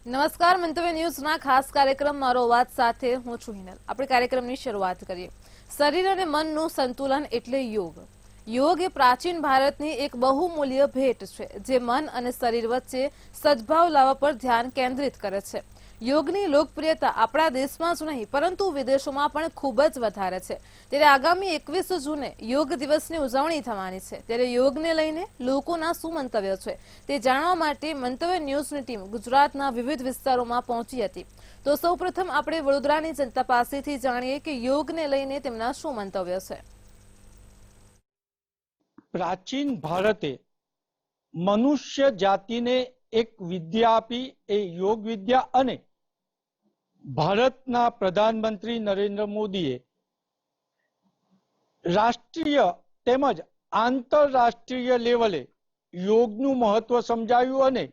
નમસ્કાર, મંતવ્ય ન્યૂઝના ખાસ કાર્યક્રમ મારો અવાજ સાથે હું છું હિનલ। આપણે કાર્યક્રમની શરૂઆત કરીએ। શરીર અને મનનું સંતુલન એટલે યોગ। યોગ એ પ્રાચીન ભારતની એક બહુમૂલ્ય ભેટ છે, જે મન અને શરીર વચ્ચે સદભાવ લાવવા પર ધ્યાન કેન્દ્રિત કરે છે। યોગની લોકપ્રિયતા આપણા દેશમાં જ નહીં પરંતુ વિદેશોમાં પણ ખૂબ જ વધારે છે। ત્યારે આગામી 21 જૂને યોગ દિવસની ઉજવણી થવાની છે। ત્યારે યોગને લઈને લોકોના શું મંતવ્યો છે તે જાણવા માટે મંતવ્ય ન્યૂઝની ટીમ ગુજરાતના વિવિધ વિસ્તારોમાં પહોંચી હતી। તો સૌપ્રથમ આપણે વડોદરાની જનતા પાસેથી જાણીએ કે યોગને લઈને તેમના શું મંતવ્યો છે। પ્રાચીન ભારતે મનુષ્ય જાતિને એક વિદ્યા આપી, એ યોગ વિદ્યા, અને ભારતના પ્રધાનમંત્રી નરેન્દ્ર મોદીએ રાષ્ટ્રીય તેમજ આંતરરાષ્ટ્રીય લેવલે યોગનું મહત્વ સમજાવ્યું, અને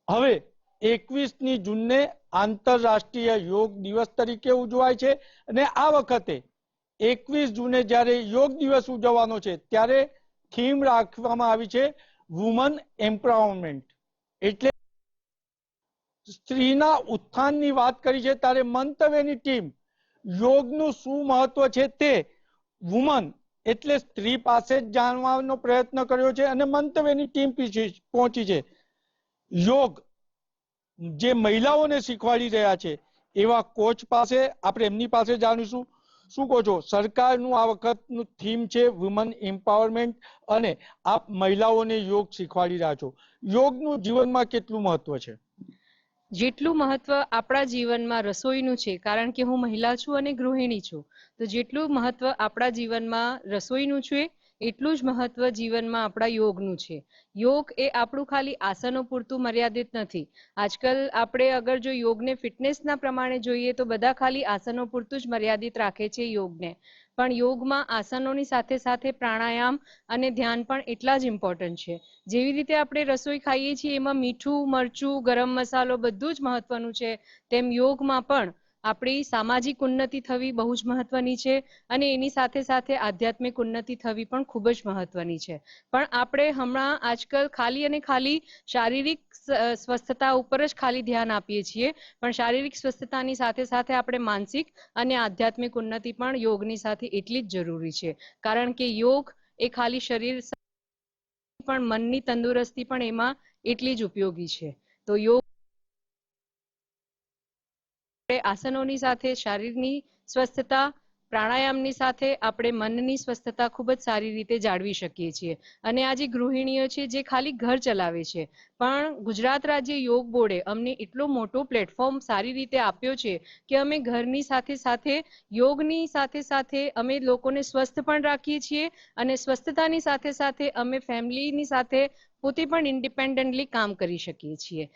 હવે 21મી જૂનને આંતરરાષ્ટ્રીય યોગ દિવસ તરીકે ઉજવાય છે। અને આ વખતે 21 જૂને જ્યારે યોગ દિવસ ઉજવવાનો છે ત્યારે થીમ રાખવામાં આવી છે વુમન એમ્પાવરમેન્ટ, એટલે સ્ત્રીના ઉત્થાનની વાત કરી છે। ત્યારે મંતવ્યની ટીમ યોગનું શું મહત્વ છે તે વુમન એટલે સ્ત્રી પાસે જ જાણવાનો પ્રયત્ન કર્યો છે, અને મંતવ્યની ટીમ પહોંચી છે યોગ જે મહિલાઓને શીખવાડી રહ્યા છે એવા કોચ પાસે। આપણે એમની પાસે જાણીશું। શું કહો છો, સરકારનું આ વખતનું થીમ છે વુમન એમ્પાવરમેન્ટ, અને આપ મહિલાઓને યોગ શીખવાડી રહ્યા છો। યોગનું જીવનમાં કેટલું મહત્વ છે? જેટલું મહત્વ આપણા જીવનમાં રસોઈનું છે, કારણ કે હું મહિલા છું અને ગૃહિણી છું, તો જેટલું મહત્વ આપણા જીવનમાં રસોઈનું છે એટલું જ મહત્વ જીવનમાં આપણા યોગનું છે। યોગ એ આપણું ખાલી આસનો પૂરતું મર્યાદિત નથી। આજકાલ આપણે અગર જો યોગને ફિટનેસના પ્રમાણે જોઈએ તો બધા ખાલી આસનો પૂરતું જ મર્યાદિત રાખે છે યોગને, પણ યોગમાં આસનોની સાથે સાથે પ્રાણાયામ અને ધ્યાન પણ એટલા જ ઇમ્પોર્ટન્ટ છે। જેવી રીતે આપણે રસોઈ ખાઈએ છીએ એમાં મીઠું, મરચું, ગરમ મસાલો બધું જ મહત્વનું છે, તેમ યોગમાં પણ આપણી સામાજિક ઉન્નતિ થવી બહુ જ મહત્વની છે, અને એની સાથે સાથે આધ્યાત્મિક ઉન્નતિ થવી પણ ખૂબ જ મહત્વની છે। પણ આપણે હમણાં આજકાલ ખાલી અને ખાલી શારીરિક સ્વસ્થતા ઉપર જ ખાલી ધ્યાન આપીએ છીએ, પણ શારીરિક સ્વસ્થતાની સાથે સાથે આપણે માનસિક અને આધ્યાત્મિક ઉન્નતિ પણ યોગની સાથે એટલી જ જરૂરી છે, કારણ કે યોગ એ ખાલી શરીર પણ મનની તંદુરસ્તી પણ એમાં એટલી જ ઉપયોગી છે। તો યોગ આસનોની સાથે શારીરની સ્વસ્થતા, પ્રાણાયામની સાથે આપણે મનની સ્વસ્થતા ખૂબ જ સારી રીતે જાળવી શકીએ છીએ। અને આ જે ગૃહિણીઓ છે જે ખાલી ઘર ચલાવે છે, પણ ગુજરાત રાજ્ય યોગ બોર્ડે અમને એટલો મોટો પ્લેટફોર્મ સારી રીતે આપ્યો છે કે અમે ઘરની સાથે સાથે યોગની સાથે સાથે અમે લોકોને સ્વસ્થ પણ રાખીએ છીએ, અને સ્વસ્થતાની સાથે સાથે અમે ફેમિલીની સાથે પોતે પણ ઇન્ડિપેન્ડન્ટલી કામ કરી શકીએ છીએ।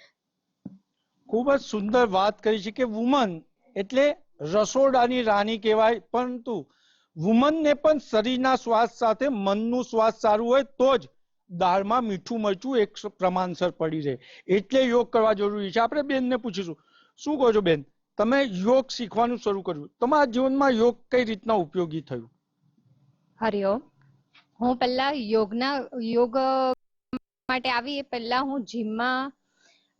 ખૂબ જ સુંદર વાત કરી છે કે વુમન એટલે રસોડાની રાણી કહેવાય, પરંતુ વુમનને પણ શરીરના સ્વાસ્થ્ય સાથે મનનું સ્વાસ્થ્ય સારું હોય તો જ દાળમાં મીઠું મરચું એક પ્રમાણસર પડી રહે, એટલે યોગ કરવા જરૂરી છે। આપણે બેનને પૂછીશું, શું કહો છો બેન, તમે યોગ શીખવાનું શરૂ કર્યું, તમારા જીવનમાં યોગ કઈ રીતના ઉપયોગી થયું? હરિઓમ। હું પહેલા યોગ માટે આવી એ પહેલા હું જીમમાં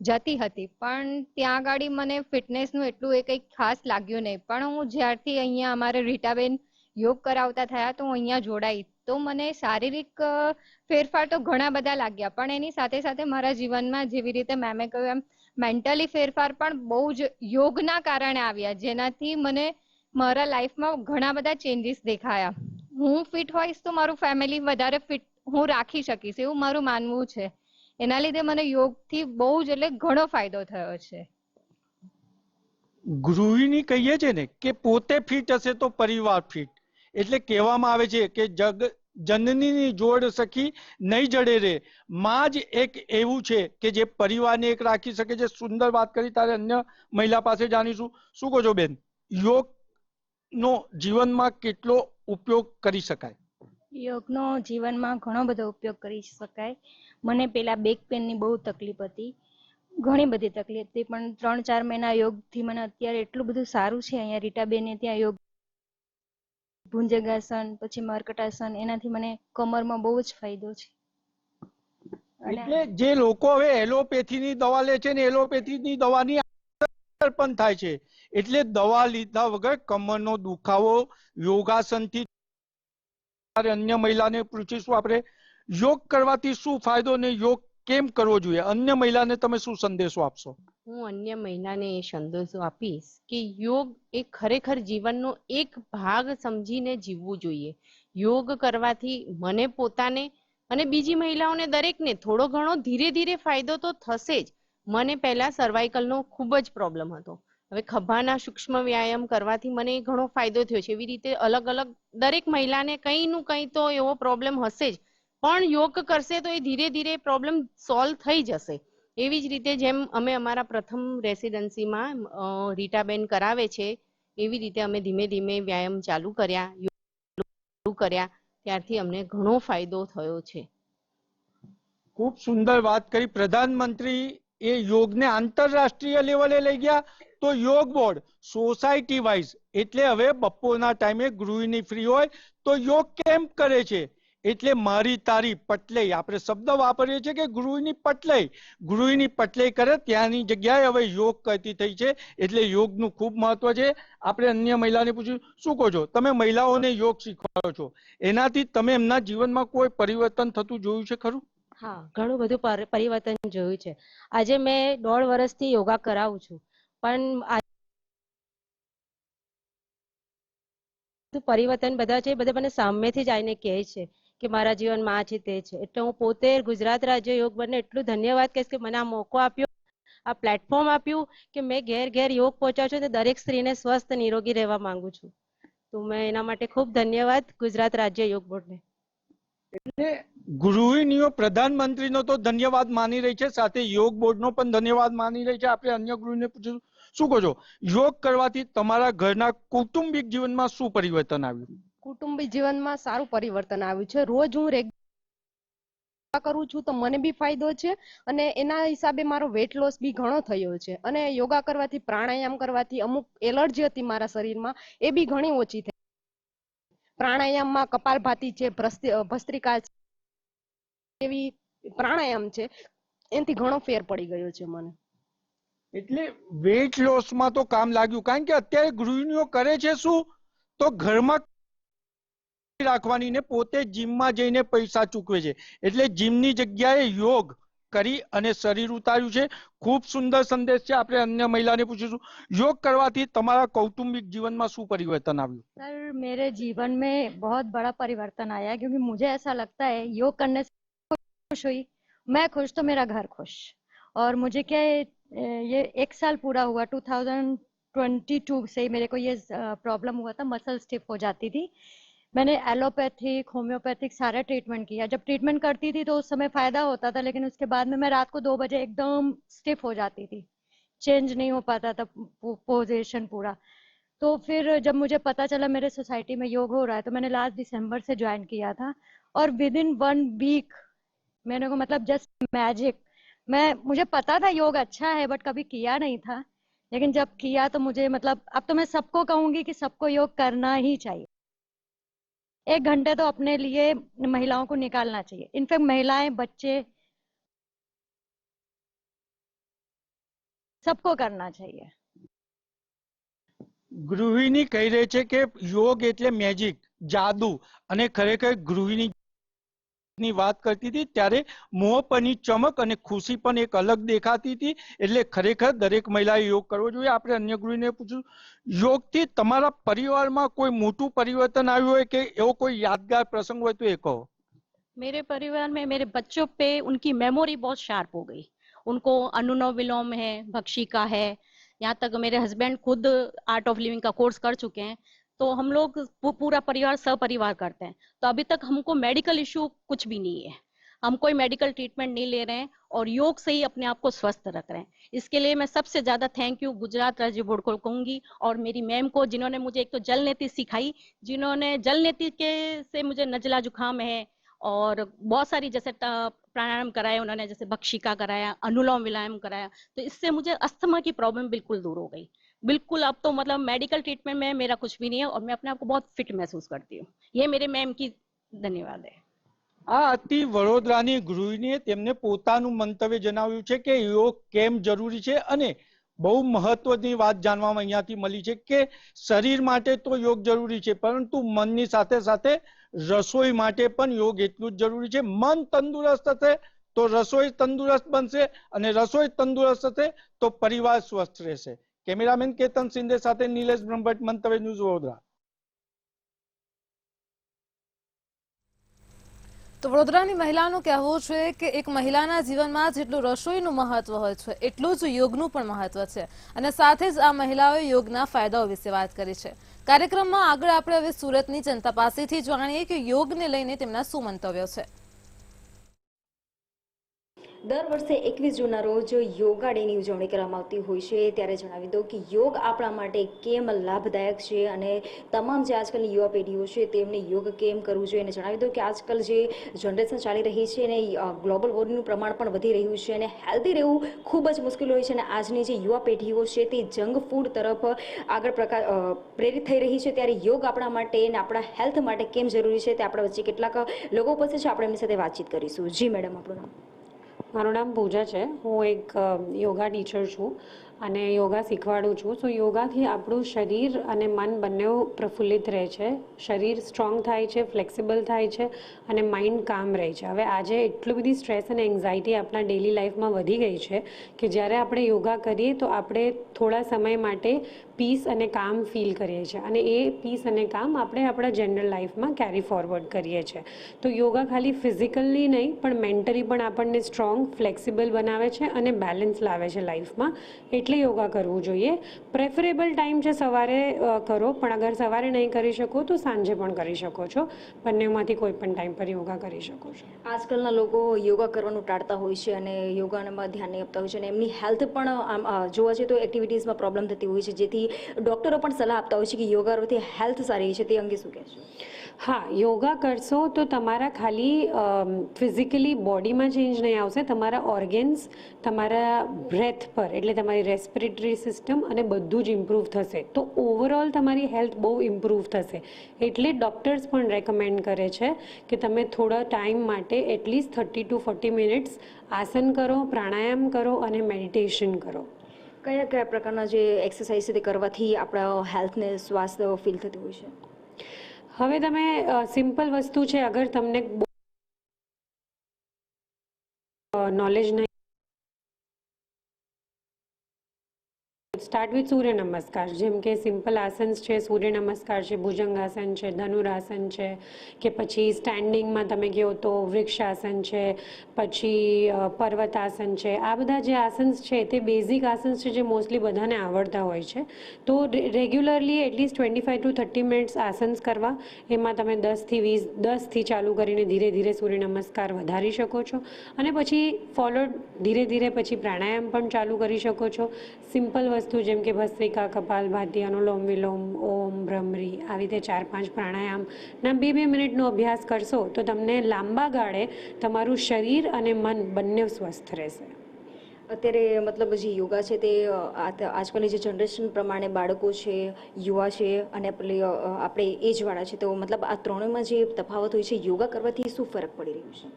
જતી હતી, પણ ત્યાં આગળ મને ફિટનેસનું એટલું એ કંઈ ખાસ લાગ્યું નહીં। પણ હું જ્યારથી અહીંયા અમારે રીટાબેન યોગ કરાવતા થયા તો હું અહીંયા જોડાઈ, તો મને શારીરિક ફેરફાર તો ઘણા બધા લાગ્યા, પણ એની સાથે સાથે મારા જીવનમાં જેવી રીતે મેમે કહ્યું એમ મેન્ટલી ફેરફાર પણ બહુ જ યોગના કારણે આવ્યા, જેનાથી મને મારા લાઈફમાં ઘણા બધા ચેન્જીસ દેખાયા। હું ફિટ હોઈશ તો મારું ફેમિલી વધારે ફિટ હું રાખી શકીશ એવું મારું માનવું છે। એના લીધે મને યોગથી બહુ જ એટલે ઘણો ફાયદો થયો છે। ગૃહિણી કહીએ છે ને કે પોતે ફિટ હશે તો પરિવાર ફિટ, એટલે કહેવામાં આવે છે કે જનનીની જોડ સખી નહીં જડે રે, માં જ એક એવું છે કે જે પરિવારને એક રાખી શકે છે। સુંદર વાત કરી। તારે અન્ય મહિલા પાસે જાણીશું। શું કહો છો બેન, યોગ નો જીવનમાં કેટલો ઉપયોગ કરી શકાય? યોગનો જીવનમાં ઘણો બધો ઉપયોગ કરી શકાય। મને પેલા બેક પેનની બહુ તકલીફ હતી, ઘણી બધી તકલીફ હતી, પણ 3-4 મહિના યોગથી મને અત્યારે એટલું બધું સારું છે। અહીંયા રીટાબેને ત્યાં યોગ ભુંજંગાસન પછી મર્કટાસન, એનાથી મને કમરમાં બહુ જ ફાયદો છે। અને એટલે જે લોકો હવે એલોપેથીની દવા લે છે ને એલોપેથીની દવાની અસર પણ થાય છે, એટલે દવા લીધા વગર કમરનો દુખાવો યોગાસનથી. અન્ય મહિલાને પૂછીશું આપણે, યોગ કરવાથી શું ફાયદો ને યોગ કેમ કરવો જોઈએ? અન્ય મહિલાને તમે શું સંદેશો આપશો? હું અન્ય મહિલાને એ સંદેશો આપીશ કે યોગ એ ખરેખર જીવનનો એક ભાગ સમજીને જીવવું જોઈએ. યોગ કરવાથી મને પોતાને અને બીજી મહિલાઓને દરેકને થોડો ઘણો ધીરે ધીરે ફાયદો તો થશે જ. મને પહેલા સર્વાઇકલનો ખૂબ જ પ્રોબ્લેમ હતો. હવે ખભાના સૂક્ષ્મ વ્યાયામ કરવાથી મને ઘણો ફાયદો થયો છે. એવી રીતે અલગ અલગ દરેક મહિલાને કંઈ નું કંઈ તો એવો પ્રોબ્લેમ હશે જ, પણ યોગ કરશે તો એ ધીરે ધીરે પ્રોબ્લેમ સોલ્વ થઈ જશે. એવી જ રીતે જેમ અમે અમારા પ્રથમ રેસિડેન્સીમાં રીટાબેન કરાવે છે, એવી રીતે અમે ધીમે ધીમે વ્યાયામ ચાલુ કર્યા, ત્યારથી અમને ઘણો ફાયદો થયો છે. ખૂબ સુંદર વાત કરી. પ્રધાનમંત્રી એ યોગને આંતરરાષ્ટ્રીય લેવલે લઈ ગયા, તો યોગ બોર્ડ સોસાયટી વાઇઝ, એટલે હવે બપોરના ટાઈમે ગૃહિણી ફ્રી હોય તો યોગ કેમ્પ કરે છે. એટલે મારી તારી પટલેઈ આપણે શબ્દ વાપરીએ છીએ કે ગૃહિણી પટલેઈ કરે ત્યાંની જગ્યાએ હવે યોગ કરતી થઈ છે. એટલે યોગનું ખૂબ મહત્વ છે. આપણે અન્ય મહિલાને પૂછ્યું, શું કહો છો? તમે મહિલાઓને યોગ શીખવાડો છો, એનાથી તમે એમના જીવનમાં કોઈ પરિવર્તન થતું જોયું છે ખરું? હા, ઘણું બધું પરિવર્તન જોયું છે. આજે મેં 1.5 વર્ષથી યોગા કરાવું છું, પણ પરિવર્તન બધા છે, બધા મને સામેથી જ આવીને કહે છે કે મારા જીવનમાં આ છે તે છે. એટલે હું પોતે ગુજરાત રાજ્ય યોગ બોર્ડને એટલું ધન્યવાદ કહીશ કે મને આ મોકો આપ્યો, આ પ્લેટફોર્મ આપ્યું કે મેં ઘેર ઘેર યોગ પહોંચાડ્યો છે. દરેક સ્ત્રીને સ્વસ્થ નિરોગી રહેવા માંગુ છું. તો મેં એના માટે ખૂબ ધન્યવાદ ગુજરાત રાજ્ય યોગ બોર્ડને. એટલે ગૃહિણીઓ પ્રધાનમંત્રીનો તો ધન્યવાદ માની રહી છે, સાથે યોગ બોર્ડનો પણ ધન્યવાદ માની રહી છે. આપણે અન્ય ગૃહિણીને પૂછ્યું, શું કહો છો? યોગ કરવાથી તમારા ઘરના કૌટુંબિક જીવનમાં શું પરિવર્તન આવ્યું? કુટુંબી જીવનમાં સારું પરિવર્તન આવ્યું છે. રોજ હું રેગ્યુલર કરું છું તો મને બી ફાયદો છે, અને એના હિસાબે મારો વેટ લોસ બી ઘણો થયો છે. અને યોગા કરવાથી, પ્રાણાયામ કરવાથી અમુક એલર્જી હતી મારા શરીરમાં, એ બી ઘણી ઓછી થઈ. પ્રાણાયામમાં કપાલભાતિ છે, ભસ્ત્રિકા છે, એવી પ્રાણાયામ છે, એનાથી ઘણો ફેર પડી ગયો છે મને. એટલે વેટ લોસમાં તો કામ લાગ્યું, કારણ કે અત્યારે ગૃહિણીઓ કરે છે શું, તો ઘરમાં રાખવાની ને પોતે જીમમાં જઈને પૈસા ચૂકવે છે. એટલે જીમની જગ્યાએ યોગ કરી અને શરીર ઉતાર્યું છે. ખૂબ સુંદર સંદેશ છે. આપણે અન્ય મહિલાને પૂછીશું, યોગ करवाથી તમારા कौटुंबिक जीवन में શું परिवर्तन આવ્યું? सर, मेरे जीवन में बहुत बड़ा परिवर्तन आया है, क्योंकि मुझे ऐसा लगता है योग करने से खुश हुई, मैं खुश तो मेरा घर खुश। और मुझे क्या है, ये 1 साल पूरा हुआ, 2022 से मेरे को ये प्रॉब्लम हुआ था, मसल स्टिफ हो जाती थी। मैंने एलोपैथिक, होम्योपैथिक सारा ट्रीटमेंट किया। जब ट्रीटमेंट करती थी तो उस समय फायदा होता था, लेकिन उसके बाद में मैं रात को 2 बजे एकदम स्टिफ हो जाती थी, चेंज नहीं हो पाता था पोजीशन पूरा। तो फिर जब मुझे पता चला मेरे सोसाइटी में योग हो रहा है, तो मैंने लास्ट दिसंबर से ज्वाइन किया था, और विद इन 1 वीक मैंने को, मतलब जस्ट मैजिक। मुझे पता था योग अच्छा है, बट कभी किया नहीं था, लेकिन जब किया तो मुझे, मतलब अब तो मैं सबको कहूंगी कि सबको योग करना ही चाहिए। 1 घंटे तो अपने लिए महिलाओं को निकालना चाहिए। इनफैक्ट महिलाएं, बच्चे, सबको करना चाहिए। ગૃહિણી કહી રહી છે કે યોગ એટલે મેજિક, જાદુ, અને ખરેખર ગૃહિણીની વાત કરતી હતી ત્યારે મોં પરની ચમક અને ખુશી પણ એક અલગ દેખાતી હતી. એટલે ખરેખર દરેક મહિલાએ યોગ કરવો જોઈએ. આપણે અન્ય ગૃહિણીને પૂછ્યું, યોગથી તમારા પરિવારમાં કોઈ મોટું પરિવર્તન આવ્યું હોય કે એવો કોઈ યાદગાર પ્રસંગ હોય તો એ કહો. मेरे परिवार में मेरे बच्चों पे उनकी मेमोरी बहुत शार्प हो गई। उनको अनुलोम विलोम है, भक्षिका है, यहाँ तक मेरे हस्बैंड खुद आर्ट ऑफ लिविंग का कोर्स कर चुके हैं। तो हम लोग पूरा परिवार सपरिवार करते हैं। तो अभी तक हमको मेडिकल इशू कुछ भी नहीं है, हम कोई मेडिकल ट्रीटमेंट नहीं ले रहे हैं, और योग से ही अपने आप को स्वस्थ रख रहे हैं। इसके लिए मैं सबसे ज्यादा थैंक यू गुजरात राज्य बोर्ड को कहूंगी, और मेरी मैम को, जिन्होंने मुझे एक तो जल नीति सिखाई, जिन्होंने जल नीति के से मुझे नजला जुकाम है और बहुत सारी जैसे प्राणायाम कराए उन्होंने, जैसे भक्षिका कराया, अनुलोम विलोम कराया, तो इससे मुझे अस्थमा की प्रॉब्लम बिल्कुल दूर हो गई। बिल्कुल अब तो मतलब मेडिकल ट्रीटमेंट में मेरा कुछ भी नहीं है, और मैं अपने आप को बहुत फिट महसूस करती हूँ। ये मेरे मैम की धन्यवाद है। આ હતી વડોદરાની ગૃહિણીએ તેમને પોતાનું મંતવ્ય જણાવ્યું છે કે યોગ કેમ જરૂરી છે અને બહુ મહત્વની વાત જાણવામાં અહીંયાથી મળી છે કે શરીર માટે તો યોગ જરૂરી છે, પરંતુ મનની સાથે સાથે રસોઈ માટે પણ યોગ એટલું જ જરૂરી છે. મન તંદુરસ્ત હશે તો રસોઈ તંદુરસ્ત બનશે અને રસોઈ તંદુરસ્ત હશે તો પરિવાર સ્વસ્થ રહેશે. કેમેરામેન કેતન શિંદે સાથે નિલેશ બ્રહ્મભટ્ટ, મંતવ્ય ન્યૂઝ, વડોદરા. તો વડોદરાની મહિલાનું કહેવું છે કે એક મહિલાના જીવનમાં જેટલું રસોઈનું મહત્વ હોય છે એટલું જ યોગનું પણ મહત્વ છે અને સાથે જ આ મહિલાઓએ યોગના ફાયદાઓ વિશે વાત કરી છે. કાર્યક્રમમાં આગળ આપણે હવે સુરતની જનતા પાસેથી જાણીએ કે યોગને લઈને તેમના શું મંતવ્યો છે. દર વર્ષે 21 જૂનના રોજ યોગા ડેની ઉજવણી કરવામાં આવતી હોય છે. ત્યારે જણાવી દઉં કે યોગ આપણા માટે કેમ લાભદાયક છે અને તમામ જે આજકાલની યુવા પેઢીઓ છે તેમને યોગ કેમ કરવું જોઈએ. અને જણાવી દઉં કે આજકાલ જે જનરેશન ચાલી રહી છે અને ગ્લોબલ વોર્મિંગનું પ્રમાણ પણ વધી રહ્યું છે અને હેલ્ધી રહેવું ખૂબ જ મુશ્કેલ હોય છે અને આજની જે યુવા પેઢીઓ છે તે જંક ફૂડ તરફ આગળ પ્રેરિત થઈ રહી છે. ત્યારે યોગ આપણા માટે અને આપણા હેલ્થ માટે કેમ જરૂરી છે તે આપણા વચ્ચે કેટલાક લોકો પાસે છે, આપણે એમની સાથે વાતચીત કરીશું. જી મેડમ, આપણું નામ? મારું નામ પૂજા છે. હું એક યોગા ટીચર છું અને યોગા શીખવાડું છું. સો યોગાથી આપણું શરીર અને મન બંને પ્રફુલ્લિત રહે છે. શરીર સ્ટ્રોંગ થાય છે, ફ્લેક્સિબલ થાય છે અને માઇન્ડ કામ રહે છે. હવે આજે એટલી બધી સ્ટ્રેસ અને એન્ઝાયટી આપણા ડેલી લાઈફમાં વધી ગઈ છે કે જ્યારે આપણે યોગા કરીએ તો આપણે થોડા સમય માટે પીસ અને કામ ફીલ કરીએ છીએ અને એ પીસ અને કામ આપણે આપણા જનરલ લાઈફમાં કેરી ફોરવર્ડ કરીએ છીએ. તો યોગા ખાલી ફિઝિકલી નહીં પણ મેન્ટલી પણ આપણને સ્ટ્રોંગ, ફ્લેક્સિબલ બનાવે છે અને બેલેન્સ લાવે છે લાઈફમાં. એટલે યોગા કરવું જોઈએ. પ્રેફરેબલ ટાઈમ છે સવારે કરો, પણ અગર સવારે નહીં કરી શકો તો સાંજે પણ કરી શકો છો. બંનેમાંથી કોઈ પણ ટાઈમ પર યોગા કરી શકો છો. આજકાલના લોકો યોગા કરવાનું ટાળતા હોય છે અને યોગામાં ધ્યાન નહીં આપતા હોય છે અને એમની હેલ્થ પણ આમ જોવા જઈએ તો એક્ટિવિટીઝમાં પ્રોબ્લેમ થતી હોય છે, જેથી ડૉક્ટરો પણ સલાહ આપતા હોય છે કે યોગા કરવાથી હેલ્થ સારી છે. તે અંગે શું કહેશો? હા, યોગા કરશો તો તમારા ખાલી ફિઝિકલી બોડીમાં ચેન્જ નહીં આવશે, તમારા ઓર્ગેન્સ, તમારા બ્રેથ પર એટલે તમારી રેસ્પિરેટરી સિસ્ટમ અને બધું જ ઇમ્પ્રૂવ થશે. તો ઓવરઓલ તમારી હેલ્થ બહુ ઇમ્પ્રૂવ થશે. એટલે ડૉક્ટર્સ પણ રેકમેન્ડ કરે છે કે તમે થોડા ટાઈમ માટે એટલીસ્ટ 30 to 40 મિનિટ્સ આસન કરો, પ્રાણાયામ કરો અને મેડિટેશન કરો. કયા કયા પ્રકારના જે એક્સરસાઇઝ છે તે કરવાથી આપણા હેલ્થને સ્વાસ્થ્ય ફીલ થતું હોય છે? હવે તમે સિમ્પલ વસ્તુ છે, અગર તમને નોલેજ નહીં, સ્ટાર્ટ વિથ સૂર્ય નમસ્કાર. જેમ કે સિમ્પલ આસન્સ છે, સૂર્ય નમસ્કાર છે, ભુજંગાસન છે, ધનુરાસન છે, કે પછી સ્ટેન્ડિંગમાં તમે કહો તો વૃક્ષાસન છે, પછી પર્વતાસન છે. આ બધા જે આસન્સ છે તે બેઝિક આસન્સ છે જે મોસ્ટલી બધાને આવડતા હોય છે. તો રેગ્યુલરલી એટલીસ્ટ 25 to 30 મિનિટ્સ આસન્સ કરવા. એમાં તમે 10થી ચાલુ કરીને ધીરે ધીરે સૂર્ય નમસ્કાર વધારી શકો છો અને પછી ફોલોડ ધીરે ધીરે પછી પ્રાણાયામ પણ ચાલુ કરી શકો છો. સિમ્પલ વસ્તુ જેમ કે ભસ્ત્રિકા, કપાલભાતિ, અનુલોમ વિલોમ, ઓમ, ભ્રમરી, આવી રીતે 4-5 પ્રાણાયામના 2-2 મિનિટનો અભ્યાસ કરશો તો તમને લાંબા ગાળે તમારું શરીર અને મન બંને સ્વસ્થ રહેશે. અત્યારે મતલબ જે યોગા છે તે આજકાલની જે જનરેશન પ્રમાણે બાળકો છે, યુવા છે અને આપણે એજવાળા છે, તો મતલબ આ ત્રણેયમાં જે તફાવત હોય છે, યોગા કરવાથી શું ફરક પડી રહ્યો છે?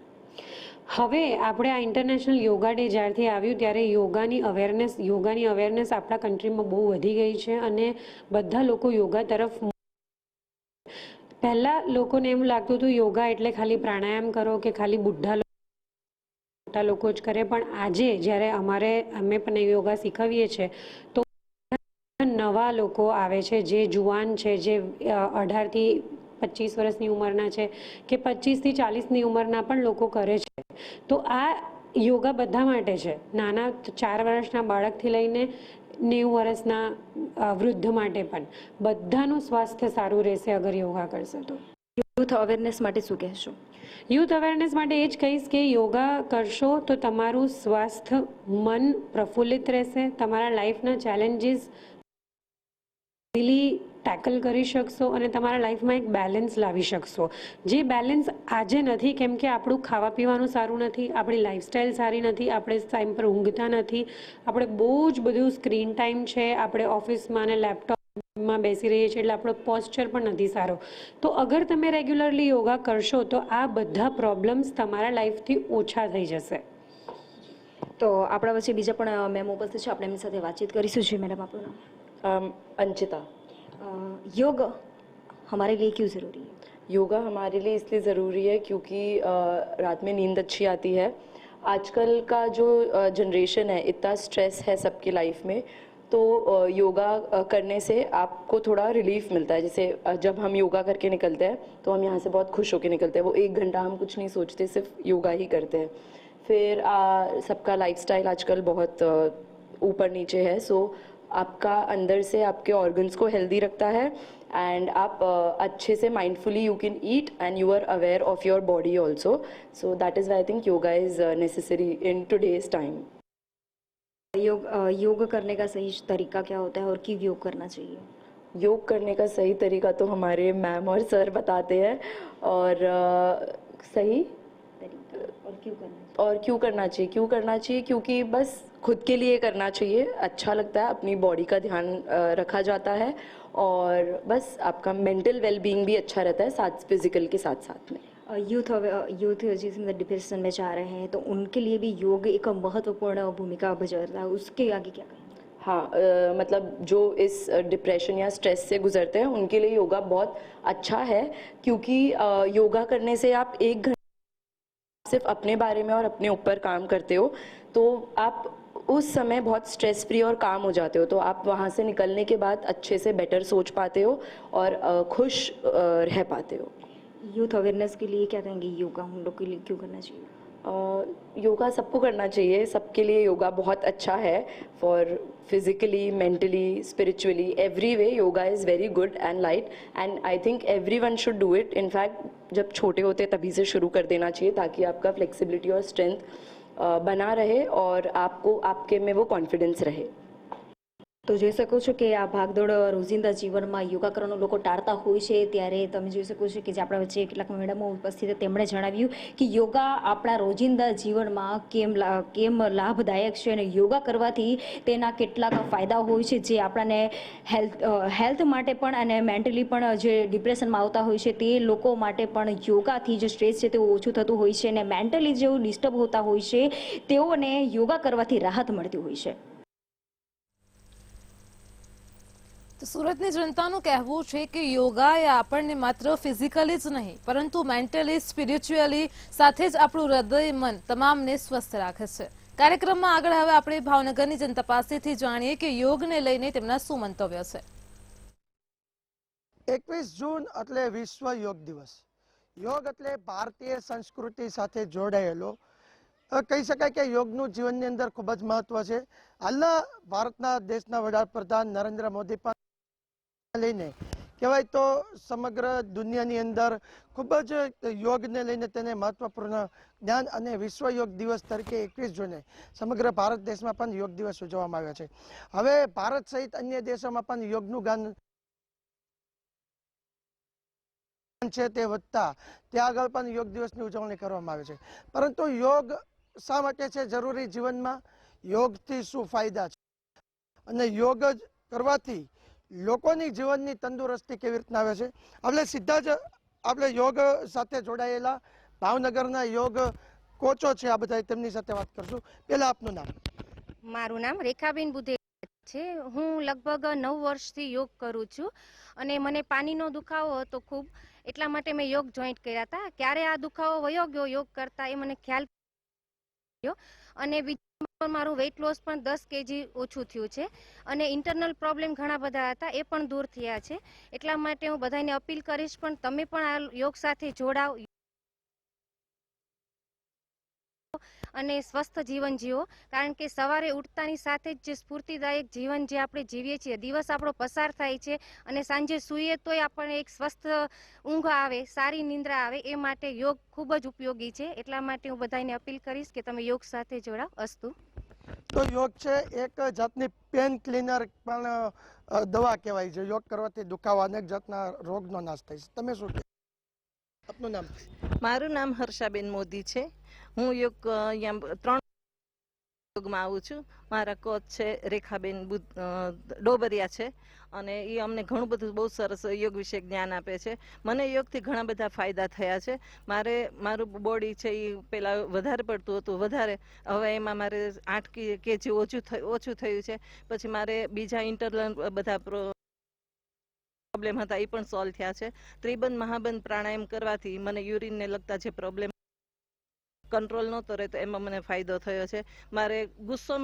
હવે આપણે આ ઇન્ટરનેશનલ યોગા ડે જ્યારથી આવ્યું ત્યારે યોગાની અવેરનેસ આપણા કન્ટ્રીમાં બહુ વધી ગઈ છે અને બધા લોકો યોગા તરફ. પહેલાં લોકોને એમ લાગતું હતું યોગા એટલે ખાલી પ્રાણાયામ કરો કે ખાલી મોટા લોકો જ કરે, પણ આજે જ્યારે અમે પણ યોગા શીખવીએ છીએ તો નવા લોકો આવે છે, જે જુવાન છે, જે 18 થી 25 વર્ષની ઉંમરના છે કે 25 થી 40ની ઉંમરના પણ લોકો કરે છે. તો આ યોગા બધા માટે છે, નાના 4 વર્ષના બાળકથી લઈને 90 વર્ષના વૃદ્ધ માટે પણ. બધાનું સ્વાસ્થ્ય સારું રહેશે અગર યોગા કરશે તો. યુથ અવેરનેસ માટે શું કહેશો? યુથ અવેરનેસ માટે એ જ કહીશ કે યોગા કરશો તો તમારું સ્વાસ્થ્ય, મન પ્રફુલ્લિત રહેશે, તમારા લાઈફના ચેલેન્જીસ ટેકલ કરી શકશો અને તમારા લાઈફમાં એક બેલેન્સ લાવી શકશો. જે બેલેન્સ આજે નથી, કેમ કે આપણું ખાવા પીવાનું સારું નથી, આપણી લાઈફસ્ટાઈલ સારી નથી, આપણે ટાઈમ પર ઊંઘતા નથી, આપણે બહુ જ બધું સ્ક્રીન ટાઈમ છે, આપણે ઓફિસમાં અને લેપટોપ માં બેસી રહીએ છીએ એટલે આપણો પોસ્ચર પણ નથી સારો. તો અગર તમે રેગ્યુલરલી યોગા કરશો તો આ બધા પ્રોબ્લેમ્સ તમારા લાઈફથી ઓછા થઈ જશે. તો આપણા વચ્ચે બીજા પણ મેમ ઉપસ્થિત છે, આપણે એમની સાથે વાતચીત કરીશું. જી મેડમ, આપણું નામ? अंशिता। योग हमारे लिए क्यों ज़रूरी है? योगा हमारे लिए इसलिए ज़रूरी है क्योंकि रात में नींद अच्छी आती है। आजकल का जो जनरेशन है, इतना स्ट्रेस है सबकी लाइफ में, तो योगा करने से आपको थोड़ा रिलीफ मिलता है। जैसे जब हम योगा करके निकलते हैं तो हम यहाँ से बहुत खुश होकर निकलते हैं। वो 1 घंटा हम कुछ नहीं सोचते, सिर्फ योगा ही करते हैं। फिर सबका लाइफस्टाइल आजकल बहुत ऊपर नीचे है, सो आपका अंदर से आपके ऑर्गन्स को हेल्दी रखता है एंड आप अच्छे से mindfully you can eat and you are aware of your body also. So that is why I think yoga is necessary in today's time. योग करने का सही तरीका क्या होता है और क्यों योग करना चाहिए? योग करने का सही तरीका तो हमारे मैम और सर बताते हैं, और सही तरीका और क्यों करना चाहिए? और क्यों करना चाहिए, क्यों करना चाहिए क्योंकि बस खुद के लिए करना चाहिए, अच्छा लगता है, अपनी बॉडी का ध्यान रखा जाता है, और बस आपका मेंटल वेलबींग भी अच्छा रहता है साथ फिजिकल के साथ साथ में. यूथ जिसमें डिप्रेशन में जा रहे हैं तो उनके लिए भी योग एक महत्वपूर्ण भूमिका बजाता है, उसके आगे क्या कहें? हाँ, मतलब जो इस डिप्रेशन या स्ट्रेस से गुजरते हैं उनके लिए योगा बहुत अच्छा है, क्योंकि योगा करने से आप 1 घंटे सिर्फ अपने बारे में और अपने ऊपर काम करते हो, तो आप उस समय बहुत स्ट्रेस फ्री और काम हो जाते हो, तो आप वहाँ से निकलने के बाद अच्छे से बेटर सोच पाते हो और खुश रह पाते हो. यूथ अवेयरनेस के लिए क्या कहेंगे? योगा हम लोग के लिए क्यों करना चाहिए? योगा सबको करना चाहिए, सबके लिए योगा बहुत अच्छा है. For physically, mentally, spiritually, every way yoga is very good and light, and I think every one should do it. In fact जब छोटे होते तभी से शुरू कर देना चाहिए, ताकि आपका फ्लेक्सिबिलिटी और स्ट्रेंथ बना रहे और आपको आपके में वो कॉन्फिडेंस रहे. તો જોઈ શકો છો કે આ ભાગદોડ રોજિંદા જીવનમાં યોગા કરવાનું લોકો ટાળતા હોય છે, ત્યારે તમે જોઈ શકો છો કે જે આપણા વચ્ચે કેટલાક મેડમો ઉપસ્થિત તેમણે જણાવ્યું કે યોગા આપણા રોજિંદા જીવનમાં કેમ લાભદાયક છે અને યોગા કરવાથી તેના કેટલાક ફાયદા હોય છે, જે આપણાને હેલ્થ માટે પણ અને મેન્ટલી પણ જે ડિપ્રેશનમાં આવતા હોય છે તે લોકો માટે પણ યોગાથી જે સ્ટ્રેસ છે તે ઓછું થતું હોય છે અને મેન્ટલી જેવું ડિસ્ટર્બ હોતા હોય છે તેઓને યોગા કરવાથી રાહત મળતી હોય છે. તો સુરતની જનતાનું કહેવું છે કે યોગા એ આપણને માત્ર ફિઝિકલી જ નહીં પરંતુ મેન્ટલી, સ્પિરિચ્યુઅલી સાથે જ આપણું હૃદય, મન તમામને સ્વસ્થ રાખે છે. કાર્યક્રમમાં આગળ હવે આપણે ભાવનગરની જનતા પાસેથી જાણીએ કે યોગને લઈને તેમના શું મંતવ્ય છે. 21 જૂન એટલે વિશ્વ યોગ દિવસ. યોગ એટલે ભારતીય સંસ્કૃતિ સાથે જોડાયેલો કહી શકાય કે યોગનું જીવનની અંદર ખૂબ જ મહત્વ છે. હાલના ભારતના દેશના વડાપ્રધાન નરેન્દ્ર મોદી પણ લઈને કહેવાય તો સમગ્ર દુનિયાની અંદર ખૂબ જ યોગને લઈને તેને મહત્વપૂર્ણ જ્ઞાન અને વિશ્વ યોગ દિવસ તરીકે 21 જૂને સમગ્ર ભારત દેશમાં પણ યોગ દિવસ ઉજવવામાં આવ્યો છે. હવે ભારત સહિત અન્ય દેશોમાં પણ યોગનું ગાન છે તે વધતા ત્યાં આગળ પણ યોગ દિવસની ઉજવણી કરવામાં આવે છે. પરંતુ યોગ શા માટે છે જરૂરી જીવનમાં, યોગથી શું ફાયદા છે અને યોગ જ કરવાથી લોકોની જીવનની તંદુરસ્તી કેવી રીતના આવે છે, આપણે સીધા જ આપણે યોગ સાથે જોડાયેલા ભાવનગરના યોગ કોચો છે આ બધા, તેમની સાથે વાત કરશું. પહેલા આપનું નામ? મારું નામ રેખાબેન બુધેરા છે. હું લગભગ 9 વર્ષથી યોગ કરું છું અને મને પાણીનો દુખાવો હતો ખૂબ, એટલા માટે મેં યોગ જોઈન્ટ કર્યા હતા. ક્યારે આ દુખાવો વયો ગયો યોગ કરતા એ મને ખ્યાલ ગયો, અને બીજું મારું વેઇટ લોસ પણ 10 kg ઓછું થયું છે અને ઇન્ટરનલ પ્રોબ્લેમ ઘણા બધા હતા એ પણ દૂર થયા છે. એટલા માટે હું બધાને અપીલ કરીશ પણ તમે પણ આ યોગ સાથે જોડાઓ અને સ્વસ્થ જીવન જીવો, કારણ કે સવારે ઉઠતાની સાથે જ જે સ્ફૂર્તિદાયક જીવન જે આપણે જીવીએ છીએ, દિવસ આપણો પસાર થાય છે અને સાંજે સૂઈએ તોય આપણને એક સ્વસ્થ ઊંઘ આવે, સારી નિંદ્રા આવે, એ માટે યોગ ખૂબ જ ઉપયોગી છે. એટલા માટે હું બધાને અપીલ કરીશ કે તમે યોગ સાથે જોડાઓ. અસ્તુ. તો યોગ છે એક જાતની પેન ક્લીનર પણ દવા કહેવાય છે. યોગ કરવાથી દુખાવા અનેક જાતના રોગનો નાશ થાય છે. તમે શું કહો? આપનું નામ? મારું નામ હર્ષાબેન મોદી છે. હું યોગ અહીંયા 3 યોગમાં આવું છું. મારા કોચ છે રેખાબેન ડોબરિયા છે અને એ અમને ઘણું બધું બહુ સરસ યોગ વિશે જ્ઞાન આપે છે. મને યોગથી ઘણા બધા ફાયદા થયા છે. મારું બોડી છે એ પહેલાં વધારે પડતું હતું, હવે એમાં મારે 8 કેજી ઓછું થયું છે. પછી મારે બીજા ઇન્ટરનલ બધા પ્રોબ્લેમ હતા એ પણ સોલ્વ થયા છે. ત્રિબંધ મહાબંધ પ્રાણાયામ કરવાથી મને યુરિનને લગતા જે પ્રોબ્લેમ કંટ્રોલ નહોતો રહેતો એમાં મને ફાયદો થયો છે. મારે ગુસ્સો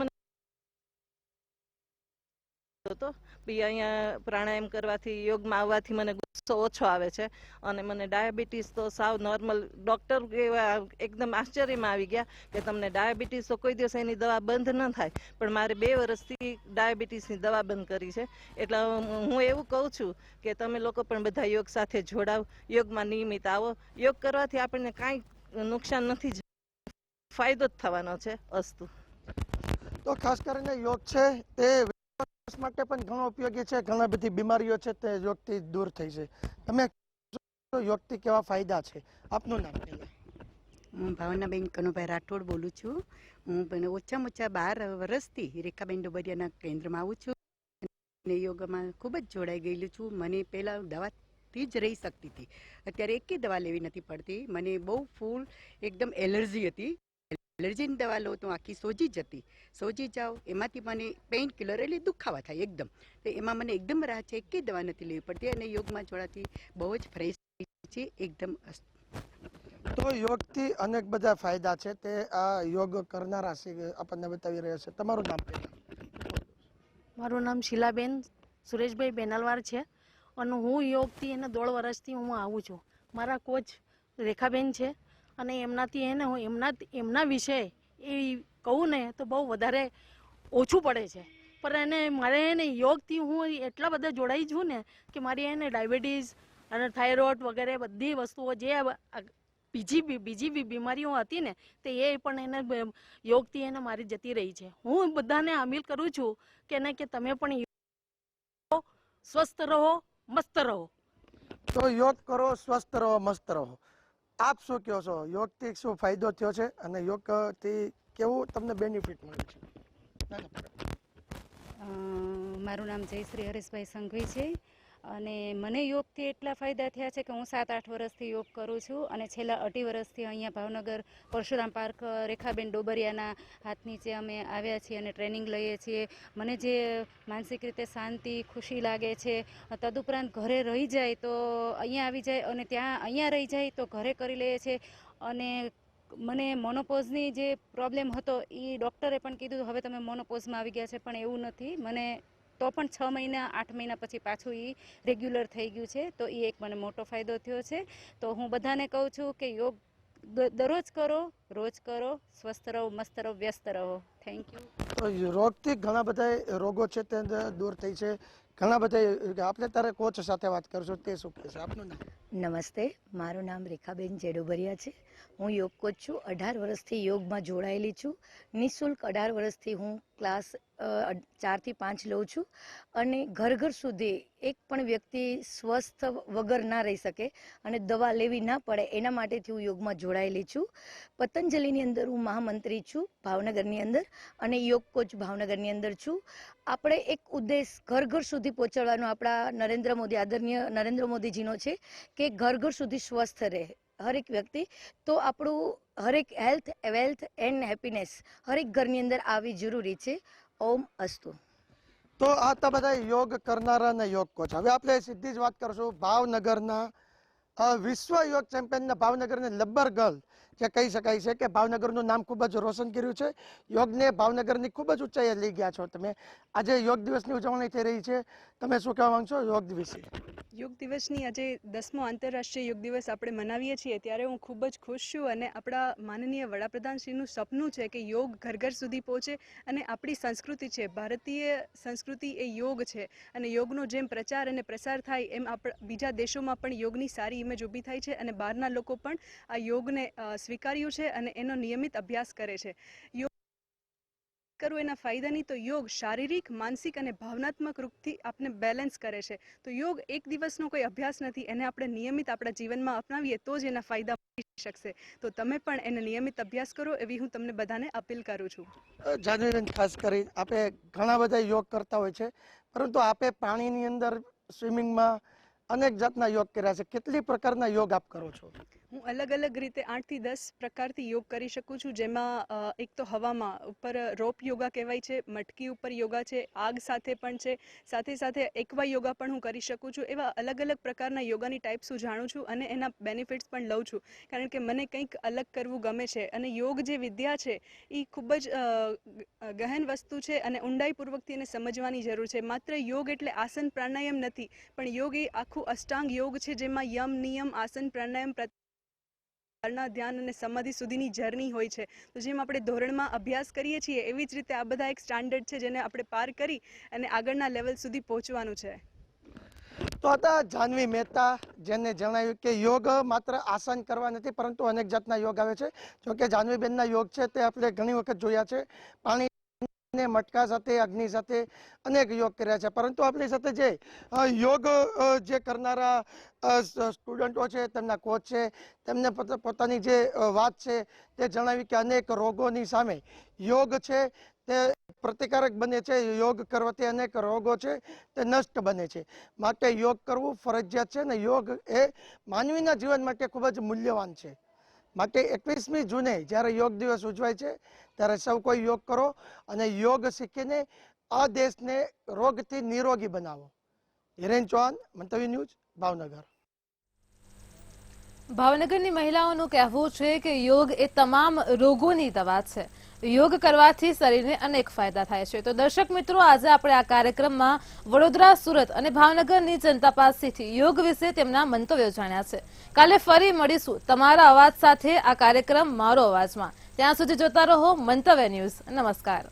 હતો અહીંયા પ્રાણાયામ કરવાથી યોગમાં આવવાથી મને ગુસ્સો ઓછો આવે છે અને મને ડાયાબિટીસ તો સાવ નોર્મલ. ડૉક્ટર એકદમ આશ્ચર્યમાં આવી ગયા કે તમને ડાયાબિટીસ તો કોઈ દિવસ એની દવા બંધ ન થાય, પણ મારે 2 વર્ષથી ડાયાબિટીસની દવા બંધ કરી છે. એટલે હું એવું કહું છું કે તમે લોકો પણ બધા યોગ સાથે જોડાવ, યોગમાં નિયમિત આવો. યોગ કરવાથી આપણને કાંઈ નુકસાન નથી, ફાયદો જ થવાનો છે. અસ્તુ. તો ખાસ કરીને યોગ છે તે માટે પણ ઘણો ઉપયોગી છે. ઘણા બધી બીમારીઓ છે તે યોગથી દૂર થઈ છે. તમે યોગથી કેવા ફાયદા છે? આપનું નામ પહેલા. હું ભાવનાબેન કનુભાઈ રાઠોડ બોલું છું. હું પણ ઓછામાં ઓછા 12 વર્ષથી રેખાબેન ડોબરિયાના કેન્દ્રમાં આવું છું અને યોગમાં ખૂબ જ જોડાઈ ગયેલું છું. મને પહેલાં દવાથી જ રહી શકતી હતી, અત્યારે એકેય દવા લેવી નથી પડતી. મને બહુ ફૂલ એકદમ એલર્જી હતી. એલર્જીની દવા લો તો આખી સોજી જતી. સોજી જાઓ એમાંથી મને પેઇન કિલર એટલે દુખાવા થાય એકદમ, તો એમાં મને એકદમ રાહત છે. એકેય દવા નથી લેવી પડતી અને યોગમાં જોડાતી બહુ જ ફ્રેશ છે એકદમ. તો યોગથી અનેક બધા ફાયદા છે તે આ યોગ કરનારા આપણને બતાવી રહ્યા છે. તમારું નામ પહેલા. મારું નામ શીલાબેન સુરેશભાઈ બેનલવાર છે અને હું યોગથી 13 વર્ષથી હું આવું છું. મારા કોચ રેખાબેન છે અને એમનાથી હું એમના વિશે એ કહું ને તો બહુ વધારે ઓછું પડે છે. પણ મારે યોગથી હું એટલા બધા જોડાઈ છું ને કે મારી ડાયાબિટીસ અને થાઇરોઇડ વગેરે બધી વસ્તુઓ જે બીજી બીમારીઓ હતી ને તે એ પણ યોગથી મારી જતી રહી છે. હું બધાને અપીલ કરું છું કે તમે પણ સ્વસ્થ રહો, મસ્ત રહો. તો યોગ કરો, સ્વસ્થ રહો, મસ્ત રહો. આપ શું કહો છો? યોગથી શું ફાયદો થયો છે અને યોગથી કેવું તમને બેનિફિટ મળ્યું છે? મારું નામ જયશ્રી હરેશભાઈ સંઘવી છે અને મને યોગથી એટલા ફાયદા થયા છે કે હું 7-8 વર્ષથી યોગ કરું છું અને છેલ્લા 2.5 વર્ષથી અહીંયા ભાવનગર પરશુરામ પાર્ક રેખાબેન ડોબરિયાના હાથ નીચે અમે આવ્યા છીએ અને ટ્રેનિંગ લઈએ છીએ. મને જે માનસિક રીતે શાંતિ, ખુશી લાગે છે, તદુપરાંત ઘરે રહી જાય તો અહીંયા આવી જાય અને અહીંયા રહી જાય તો ઘરે કરી લઈએ છીએ. અને મને મોનોપોઝની જે પ્રોબ્લેમ હતો એ ડૉક્ટરે પણ કીધું હવે તમે મોનોપોઝમાં આવી ગયા છે, પણ એવું નથી. મને તો પણ 6 મહિના 8 મહિના પછી પાછું એ રેગ્યુલર થઈ ગયું છે. તો એ એક મને મોટો ફાયદો થયો છે. તો હું બધાને કહું છું કે યોગ દરરોજ કરો, રોજ કરો, સ્વસ્થ રહો, મસ્ત રહો, વ્યસ્ત રહો. Thank you. તો રોગથી ઘણા બધા રોગો છે તે દૂર થઈ છે. ઘણા બધા આપણે તારે કોચ સાથે વાત કરશું, તે શું કહે છે? આપનું નામ. નમસ્તે, મારું નામ રેખાબેન જેડોબરિયા છે. હું યોગ કોચ છું. 18 વર્ષથી યોગમાં જોડાયેલી છું. નિઃશુલ્ક 18 વર્ષથી હું ક્લાસ 4 થી 5 લઉં છું અને ઘર સુધી એક પણ વ્યક્તિ સ્વસ્થ વગર ના રહી શકે અને દવા લેવી ના પડે એના માટેથી હું યોગમાં જોડાયેલી છું. પતંજલિની અંદર હું મહામંત્રી છું ભાવનગરની અંદર અને યોગ કોચ ભાવનગરની અંદર છું. આપણે એક ઉદ્દેશ ઘર સુધી પહોંચાડવાનો આપણા આદરણીય નરેન્દ્ર મોદીજીનો છે કે ઘર સુધી સ્વસ્થ રહે હરેક વ્યક્તિ. તો આપણું હરેક હેલ્થ, વેલ્થ એન્ડ હેપીનેસ હરેક ઘરની અંદર આવી જરૂરી છે. ઓમ અસ્તુ. તો આ તો બધા યોગ કરનારા અને યોગ કોચ. હવે આપણે સીધી જ વાત કરશું ભાવનગરના વિશ્વ યોગ ચેમ્પિયનના ભાવનગરની લબ્બર ગર્લ જે કહી શકાય છે કે ભાવનગરનું નામ ખૂબ જ રોશન કર્યું છે. યોગને ભાવનગરની ખૂબ જ ઊંચાઈએ લઈ ગયા છો તમે. આજે યોગ દિવસની ઉજવણી થઈ રહી છે, તમે શું કહેવા માંગશો યોગ વિશે? યોગ દિવસની આજે 10મો આંતરરાષ્ટ્રીય યોગ દિવસ આપણે મનાવીએ છીએ ત્યારે હું ખૂબ જ ખુશ છું અને આપણા માનનીય વડાપ્રધાનશ્રીનું સપનું છે કે યોગ ઘર સુધી પહોંચે અને આપણી સંસ્કૃતિ છે, ભારતીય સંસ્કૃતિ એ યોગ છે અને યોગનો જેમ પ્રચાર અને પ્રસાર થાય એમ બીજા દેશોમાં પણ યોગની સારી ઇમેજ ઊભી થાય છે અને બહારના લોકો પણ આ યોગને સ્વીકાર્યું છે અને એનો નિયમિત અભ્યાસ કરે છે. યોગ કરું એના ફાયદાની, તો યોગ શારીરિક, માનસિક અને ભાવનાત્મક રૂપથી આપને બેલેન્સ કરે છે. તો યોગ એક દિવસનો કોઈ અભ્યાસ નથી, એને આપણે નિયમિત આપણા જીવનમાં અપનાવીએ તો જ એના ફાયદા મળી શકશે. તો તમે પણ એને નિયમિત અભ્યાસ કરો એવી હું તમને બધાને અપીલ કરું છું. જાનવીબેન, ખાસ કરી આપણે ઘણા બધા યોગ કરતા હોય છે, પરંતુ આપે પાણીની અંદર સ્વિમિંગમાં અનેક જાતના યોગ કર્યા છે. કેટલી પ્રકારના યોગ આપ કરો છો? હું અલગ અલગ રીતે 8 થી 10 પ્રકારથી યોગ કરી શકું છું, જેમાં એક તો હવામાં ઉપર રોપ યોગા કહેવાય છે, મટકી ઉપર યોગા છે, આગ સાથે પણ છે, સાથે સાથે એક્વા યોગા પણ હું કરી શકું છું. એવા અલગ અલગ પ્રકારના યોગાની ટાઈપ્સ હું જાણું છું અને એના બેનિફિટ્સ પણ લઉં છું, કારણ કે મને કંઈક અલગ કરવું ગમે છે. અને યોગ જે વિદ્યા છે એ ખૂબ જ ગહન વસ્તુ છે અને ઊંડાઈપૂર્વકથી એને સમજવાની જરૂર છે. માત્ર યોગ એટલે આસન પ્રાણાયામ નથી, પણ યોગ એ આખું અષ્ટાંગ યોગ છે, જેમાં યમ, નિયમ, આસન, પ્રાણાયામ, ધ્યાન અને સમાધિ સુધીની જર્ની હોય છે. તો જેમ આપણે ધોરણમાં અભ્યાસ કરીએ છીએ એવી જ રીતે આ બધા એક સ્ટાન્ડર્ડ છે જેને આપણે પાર કરી અને આગળના લેવલ સુધી પહોંચવાનું છે. તો હતા જાનવી મહેતા, જેને જણાવ્યું કે યોગ માત્ર આસન કરવા નથી, પરંતુ અનેક જાતના યોગ આવે છે. જોકે જાનવીબેનના યોગ છે તે આપણે ઘણી વખત જોયા છે, પાણી મટકા સાથે, અગ્નિ સાથે અનેક યોગ કર્યા છે. પરંતુ આપણી સાથે જે યોગ જે કરનારા સ્ટુડન્ટો છે, તેમના કોચ છે, તેમને પોતાની જે વાત છે તે જણાવી કે અનેક રોગોની સામે યોગ છે તે પ્રતિકારક બને છે. યોગ કરવાથી અનેક રોગો છે તે નષ્ટ બને છે. માટે યોગ કરવું ફરજિયાત છે અને યોગ એ માનવીના જીવન માટે ખૂબ જ મૂલ્યવાન છે. માટે 21મી જૂને જ્યારે યોગ દિવસ ઉજવાય છે ત્યારે સૌ કોઈ યોગ કરો અને યોગ શીખીને આ દેશને રોગથી નિરોગી બનાવો. હિરેન ચૌહાણ, મંતવ્ય ન્યૂઝ, ભાવનગર. ભાવનગરની મહિલાઓનું કહેવું છે કે યોગ એ તમામ રોગોની દવા છે. યોગ કરવાથી શરીરને અનેક ફાયદા થાય છે. તો દર્શક મિત્રો, આજે આપણે આ કાર્યક્રમમાં વડોદરા, સુરત અને ભાવનગરની જનતા પાસેથી યોગ વિશે તેમના મંતવ્યો જાણ્યા છે. કાલે ફરી મળીશું તમારા અવાજ સાથે આ કાર્યક્રમ મારો અવાજમાં. ત્યાં સુધી જોતા રહો મંતવ્ય ન્યૂઝ. નમસ્કાર.